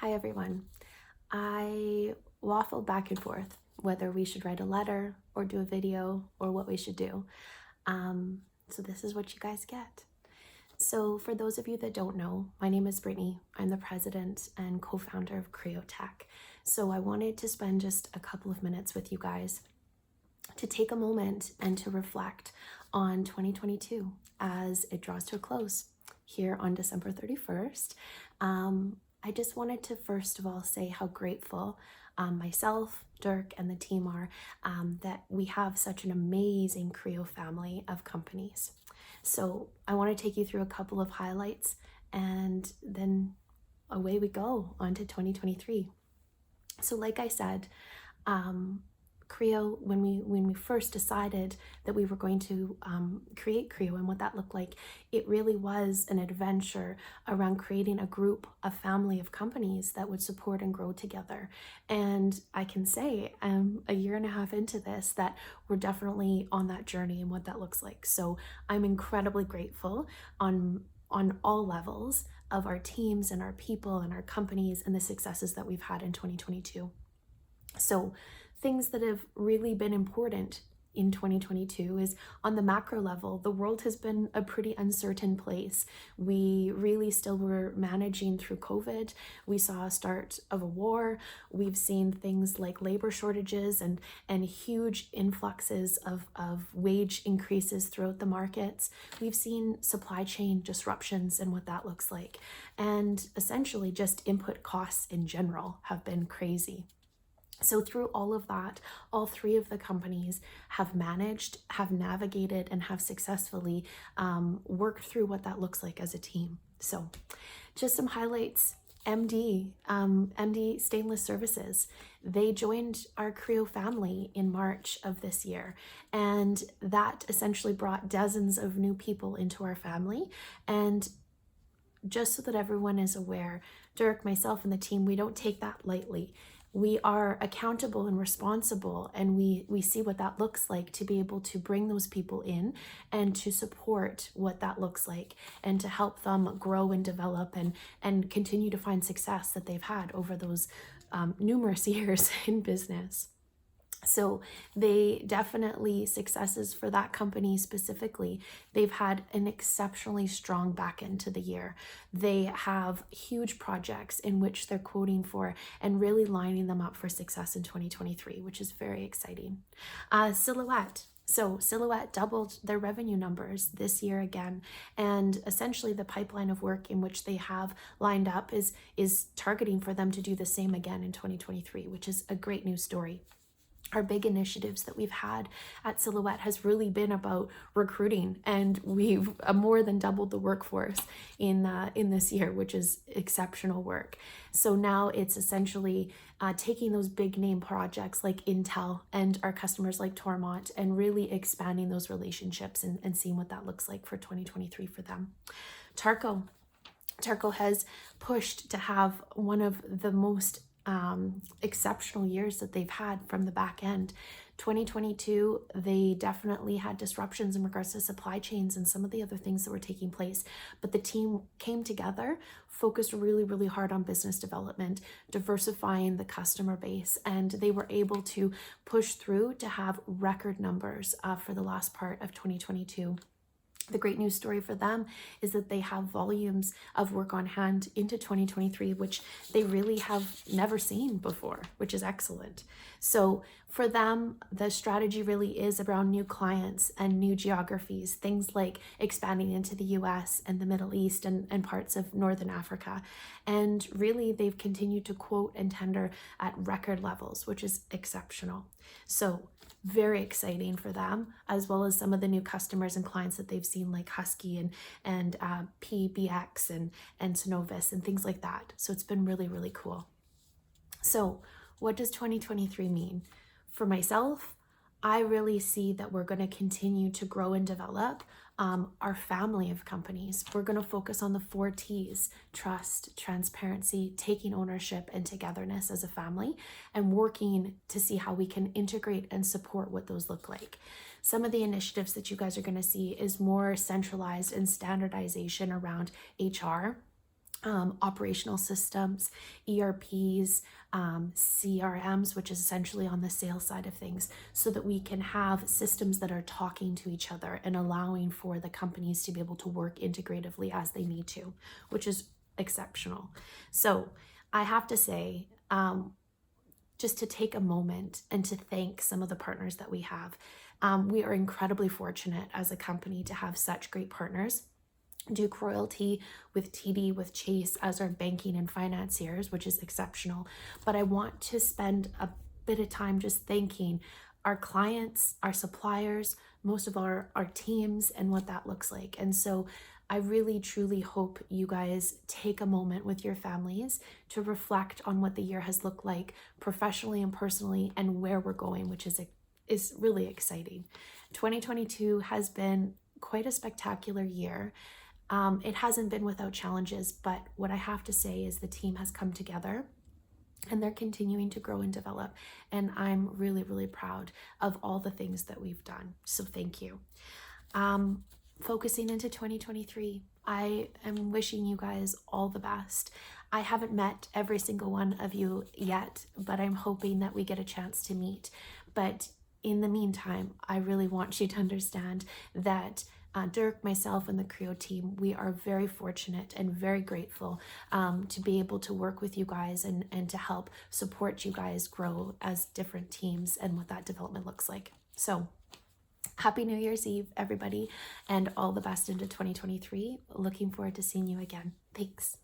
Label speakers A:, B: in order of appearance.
A: Hi everyone. I waffled back and forth whether we should write a letter or do a video or what we should do. So this is what you guys get. So for those of you that don't know, my name is Brittany. I'm the president and co-founder of Creo-Tech. So I wanted to spend just a couple of minutes with you guys to take a moment and to reflect on 2022 as it draws to a close here on December 31st. I just wanted to first of all say how grateful myself, Dirk, and the team are that we have such an amazing Creo family of companies. So I want to take you through a couple of highlights and then away we go onto 2023. So like I said, Creo, when we first decided that we were going to create Creo and what that looked like, it really was an adventure around creating a group, a family of companies that would support and grow together. And I can say a year and a half into this that we're definitely on that journey and what that looks like. So I'm incredibly grateful on all levels of our teams and our people and our companies and the successes that we've had in 2022. So things that have really been important in 2022 is on the macro level, the world has been a pretty uncertain place. We really still were managing through COVID. We saw a start of a war. We've seen things like labor shortages and huge influxes of wage increases throughout the markets. We've seen supply chain disruptions and what that looks like. And essentially just input costs in general have been crazy. So through all of that, all three of the companies have managed, have navigated, and have successfully worked through what that looks like as a team. So just some highlights. MD Stainless Services, they joined our Creo family in March of this year. And that essentially brought dozens of new people into our family. And just so that everyone is aware, Dirk, myself, and the team, we don't take that lightly. We are accountable and responsible, and we see what that looks like to be able to bring those people in and to support what that looks like and to help them grow and develop and continue to find success that they've had over those numerous years in business. So they definitely successes for that company specifically. They've had an exceptionally strong back end to the year. They have huge projects in which they're quoting for and really lining them up for success in 2023, which is very exciting. Silhouette. So Silhouette doubled their revenue numbers this year again, and essentially the pipeline of work in which they have lined up is targeting for them to do the same again in 2023, which is a great news story. Our big initiatives that we've had at Silhouette has really been about recruiting, and we've more than doubled the workforce in this year, which is exceptional work. So now it's essentially taking those big name projects like Intel and our customers like Tormont and really expanding those relationships and seeing what that looks like for 2023 for them. Tarco has pushed to have one of the most exceptional years that they've had from the back end. 2022, they definitely had disruptions in regards to supply chains and some of the other things that were taking place, but the team came together, focused really, really hard on business development, diversifying the customer base, and they were able to push through to have record numbers for the last part of 2022. The great news story for them is that they have volumes of work on hand into 2023, which they really have never seen before, which is excellent. So for them, the strategy really is around new clients and new geographies, things like expanding into the US and the Middle East and parts of Northern Africa. And really, they've continued to quote and tender at record levels, which is exceptional. So very exciting for them, as well as some of the new customers and clients that they've seen like Husky and PBX and Synovus and things like that. So it's been really, really cool. So what does 2023 mean? For myself, I really see that we're going to continue to grow and develop our family of companies. We're going to focus on the 4 T's: trust, transparency, taking ownership, and togetherness as a family, and working to see how we can integrate and support what those look like. Some of the initiatives that you guys are going to see is more centralized and standardization around HR, operational systems, ERPs, CRMs, which is essentially on the sales side of things, so that we can have systems that are talking to each other and allowing for the companies to be able to work integratively as they need to, which is exceptional. So I have to say, just to take a moment and to thank some of the partners that we have. We are incredibly fortunate as a company to have such great partners. Duke Royalty with TD, with Chase as our banking and financiers, which is exceptional. But I want to spend a bit of time just thanking our clients, our suppliers, most of our teams, and what that looks like. And so I really truly hope you guys take a moment with your families to reflect on what the year has looked like professionally and personally, and where we're going, which is really exciting. 2022 has been quite a spectacular year. It hasn't been without challenges, but what I have to say is the team has come together and they're continuing to grow and develop. And I'm really, really proud of all the things that we've done. So thank you. Focusing into 2023, I am wishing you guys all the best. I haven't met every single one of you yet, but I'm hoping that we get a chance to meet. But in the meantime, I really want you to understand that Dirk, myself, and the Creo team, we are very fortunate and very grateful to be able to work with you guys and to help support you guys grow as different teams and what that development looks like. So happy New Year's Eve, everybody, and all the best into 2023. Looking forward to seeing you again. Thanks.